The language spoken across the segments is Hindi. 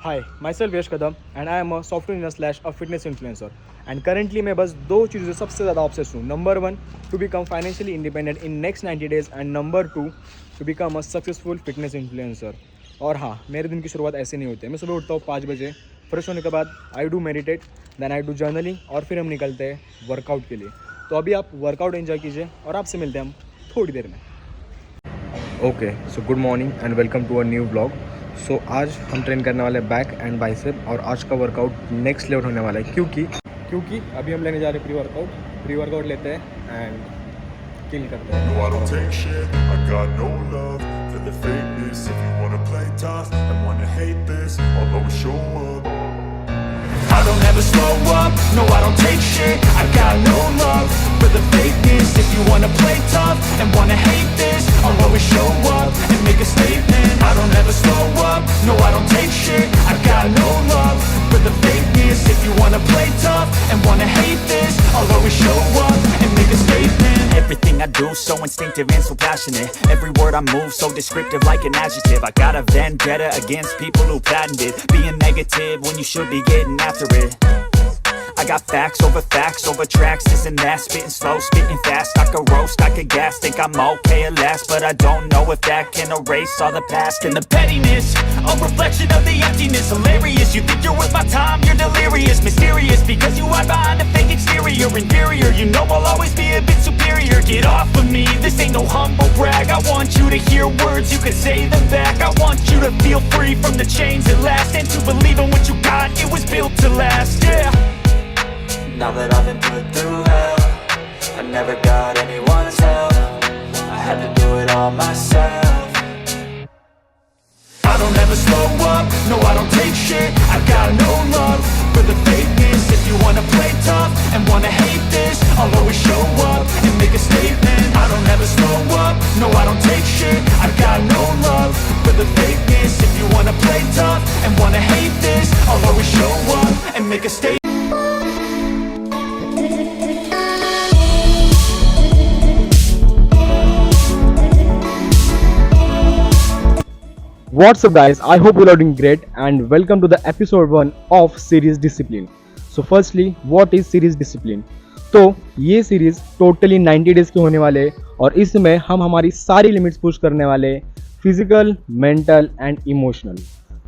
Hi, myself Yash Kadam and I am a software engineer slash a fitness influencer. And currently मैं बस दो चीज़ों से सबसे ज़्यादा ऑब्सेस्ड हूँ. Number one, to become financially independent in next 90 days and number two, to become a successful fitness influencer. और हाँ, मेरे दिन की शुरुआत ऐसे नहीं होती है. मैं सुबह उठता हूँ 5 बजे, फ्रेश होने के बाद I do meditate, then I do journaling और फिर हम निकलते हैं वर्कआउट के लिए. तो अभी आप वर्कआउट एंजॉय कीजिए और आपसे मिलते हैं हम थोड़ी देर में. Okay, so good morning and welcome to a new blog. So आज हम ट्रेन करने वाले बैक एंड बाइसेप और आज का वर्कआउट नेक्स्ट लेवल होने वाला है क्योंकि अभी हम लेने जा रहे हैं प्री वर्कआउट लेते हैं एंड किल करते हैं. No, I don't take shit. I got no love for the fakeness. If you wanna play tough and wanna hate this, I'll always show up. I don't ever slow up. No, I don't take shit. I got no love for the fakeness. If you wanna play tough and wanna hate this, I'll always show up and make a statement. I don't ever slow up. No, I don't take shit. I got no love for the fakeness. If you wanna play tough and wanna hate this, I'll always show up and make a statement. Everything I do so instinctive and so passionate. Every word I move so descriptive like an adjective. I got a vendetta against people who patented being negative when you should be getting after it. I got facts over tracks, this and that. Spitting slow, spitting fast. I could roast, I could gas. Think I'm okay at last, but I don't know if that can erase all the past. And the pettiness, a reflection of the emptiness. Hilarious, you think you're worth my time, you're delirious. Mysterious, because you hide behind a fake exterior. Inferior, you know I'll always be a bit superior. Get off of me, this ain't no humble brag. I want you to hear words, you can say them back. I want you to feel free from the chains that last, and to believe in what you got, it was built to last, yeah. Now that I've been put through hell, I never got anyone's help. I had to do it all myself. I don't ever slow up, no I don't take shit. I got no love for the fakeness. If you wanna play tough and wanna hate this, I'll always show up and make a statement. I don't ever slow up, no I don't take shit. I got no love for the fakeness. If you wanna play tough and wanna hate this, I'll always show up and make a statement. What's up guys, I hope you are doing great and welcome to the episode 1 of series Discipline. So firstly, what is series Discipline? तो ये सीरीज टोटली 90 डेज के होने वाले और इसमें हम हमारी सारी लिमिट्स पुश करने वाले physical, mental and emotional.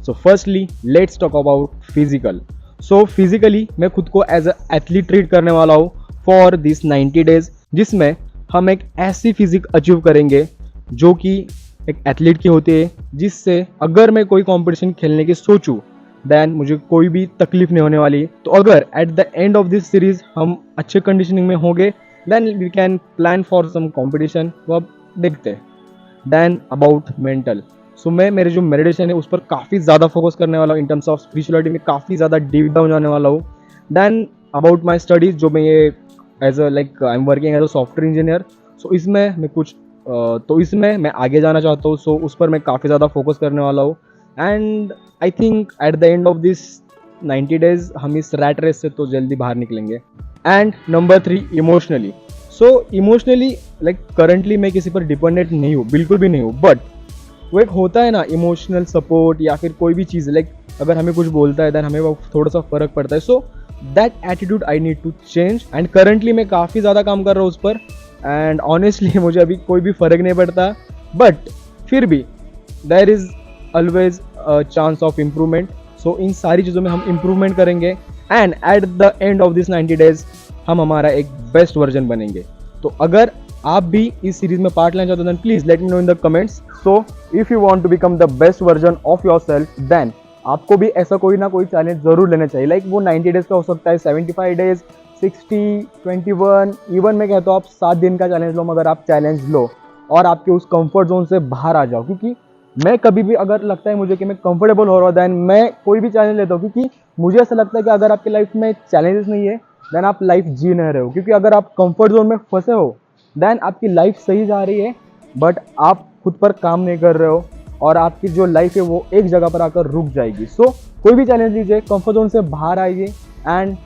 So firstly let's talk about physical. So physically मैं खुद को एज अ एथलीट ट्रीट करने वाला हूँ फॉर दिस 90 डेज, जिसमें हम एक ऐसी फिजिक अचीव करेंगे जो कि एक एथलीट की होती है, जिससे अगर मैं कोई कंपटीशन खेलने की सोचूं देन मुझे कोई भी तकलीफ नहीं होने वाली. तो अगर at the end of this series हम अच्छे कंडीशनिंग में होंगे then we can plan for some competition. तो अब देखते हैं. Then about mental. सो मैं मेरे जो मेडिटेशन है उस पर काफ़ी ज़्यादा फोकस करने वाला हूँ. इन टर्म्स ऑफ स्पिरिचुअलिटी में काफ़ी ज़्यादा डीप डाउन जाने वाला हूँ. देन अबाउट माई स्टडीज़, जो मैं ये as a like I am working as a software engineer. So इसमें मैं कुछ तो इसमें मैं आगे जाना चाहता हूँ. सो उस पर मैं काफ़ी ज़्यादा फोकस करने वाला हूँ. And I think eight the end of this 90 days हम इस रैट रेस से तो जल्दी बाहर निकलेंगे. And number 3, emotionally. So emotionally like currently मैं किसी पर डिपेंडेंट नहीं हूँ, बिल्कुल भी नहीं हूँ. बट वो एक होता है ना इमोशनल सपोर्ट या फिर कोई भी चीज़, लाइक अगर हमें कुछ बोलता है देन हमें वो थोड़ा सा फ़र्क पड़ता है. So that attitude I need to change and currently मैं काफ़ी ज़्यादा काम कर रहा हूँ उस पर. एंड ऑनेस्टली मुझे अभी कोई भी फ़र्क नहीं पड़ता, बट फिर भी there is always a chance of improvement. So इन सारी चीज़ों में हम इम्प्रूवमेंट करेंगे and at the end of this 90 days हम हमारा एक बेस्ट वर्जन बनेंगे. तो अगर आप भी इस सीरीज में पार्ट लेना चाहते हो then please let me know in the comments. So if you want to become the best version of yourself then आपको भी ऐसा कोई ना कोई चैलेंज ज़रूर लेना चाहिए. लाइक वो 90 डेज का हो सकता है, 75 डेज, 60, 21, इवन मैं कहता हूँ आप 7 दिन का चैलेंज लो. मगर आप चैलेंज लो और आपके उस कंफर्ट जोन से बाहर आ जाओ. क्योंकि मैं कभी भी अगर लगता है मुझे कि मैं कंफर्टेबल हो रहा हूँ देन मैं कोई भी चैलेंज लेता हूँ. क्योंकि मुझे ऐसा लगता है कि अगर आपकी लाइफ में चैलेंजेस नहीं है देन आप लाइफ जी नहीं रहे हो. क्योंकि अगर आप कंफर्ट जोन में फंसे हो देन आपकी लाइफ सही जा रही है बट आप खुद पर काम नहीं कर रहे हो और आपकी जो लाइफ है वो एक जगह पर आकर रुक जाएगी. सो कोई भी चैलेंज लीजिए, कंफर्ट जोन से बाहर आइए एंड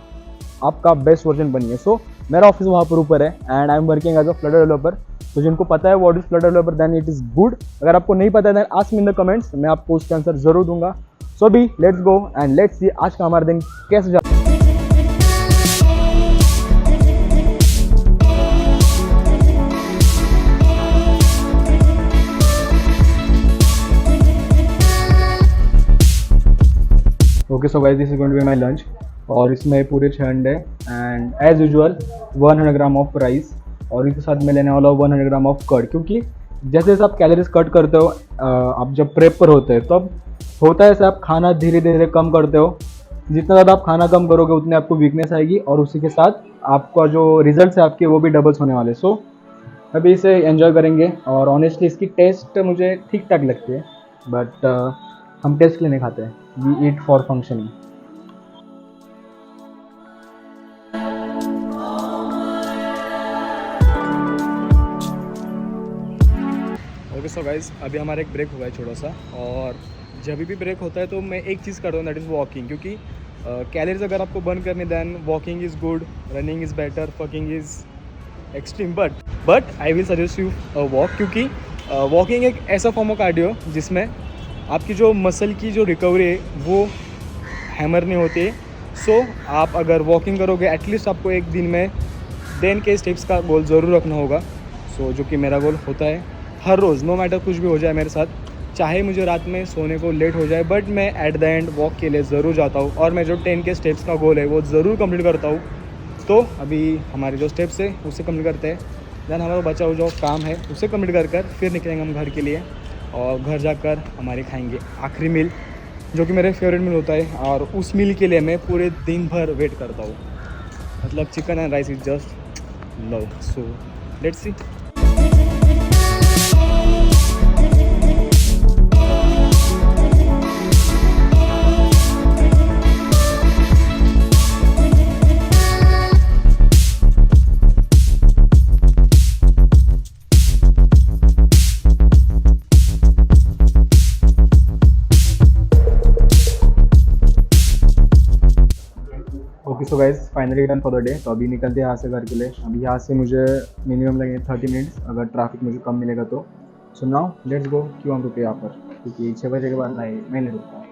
आपका बेस्ट वर्जन बनिए. सो मेरा ऑफिस वहाँ पर ऊपर है and I am working as a Flutter developer. तो जिनको पता है what is Flutter developer then it is good. अगर आपको नहीं पता है then ask me in the comments, मैं आपको उसका आंसर ज़रूर दूंगा. सो अभी let's go and let's see आज का हमारा दिन कैसे जा। Okay so guys this is going to be my lunch और इसमें पूरे 6 अंडे and as usual 100 gram of rice और इसके साथ मैं लेने वाला हूँ 100 ग्राम ऑफ कर्ड, क्योंकि जैसे जैसे आप कैलोरीज कट करते हो आप जब प्रेप पर होते हैं तो अब होता है ऐसे आप खाना धीरे धीरे कम करते हो। जितना ज़्यादा आप खाना कम करोगे उतने आपको वीकनेस आएगी और उसी के साथ आपका जो रिजल्ट्स है आपके वो भी डबल्स होने वाले। सो अभी इसे एंजॉय करेंगे और ऑनेस्टली इसकी टेस्ट मुझे ठीक ठाक लगती है, बट हम टेस्ट के लिए नहीं खाते हैं, we eat for functioning. Okay so guys अभी हमारा एक ब्रेक हुआ है छोटा सा, और जब भी ब्रेक होता है तो मैं एक चीज़ करता हूँ दैट इज़ वॉकिंग, क्योंकि कैलोरीज अगर आपको बर्न करनी then walking is good, running is better, fucking is extreme, but I will suggest you walk, क्योंकि वॉकिंग एक ऐसा फॉर्म ऑफ कार्डियो जिसमें आपकी जो मसल की जो रिकवरी है वो हैमर नहीं होती है। सो आप अगर वॉकिंग करोगे एटलीस्ट आपको एक दिन में 10 के स्टेप्स का गोल ज़रूर रखना होगा। सो जो कि मेरा गोल होता है हर रोज़, नो मैटर कुछ भी हो जाए मेरे साथ, चाहे मुझे रात में सोने को लेट हो जाए, बट मैं एट द एंड वॉक के लिए ज़रूर जाता हूँ और मैं जो 10 के स्टेप्स का गोल है वो ज़रूर कंप्लीट करता हूँ। तो अभी हमारे जो स्टेप्स है उसे कंप्लीट करते हैं, देन हमारा बचा हुआ जो काम है उसे कंप्लीट कर फिर निकलेंगे हम घर के लिए, और घर जाकर हमारे खाएंगे आखिरी मील जो कि मेरे फेवरेट मील होता है, और उस मील के लिए मैं पूरे दिन भर वेट करता हूँ। मतलब chicken and rice is just love. So let's see. Okay so guys finally done for the day. तो अभी निकलते हैं यहाँ से घर के लिए। अभी यहाँ से मुझे मिनिमम लगेंगे 30 मिनट्स अगर ट्रैफिक मुझे कम मिलेगा तो। So now let's go. क्यों हम रुके यहाँ पर, क्योंकि 6 बजे के बाद नहीं मैं नहीं रुकता।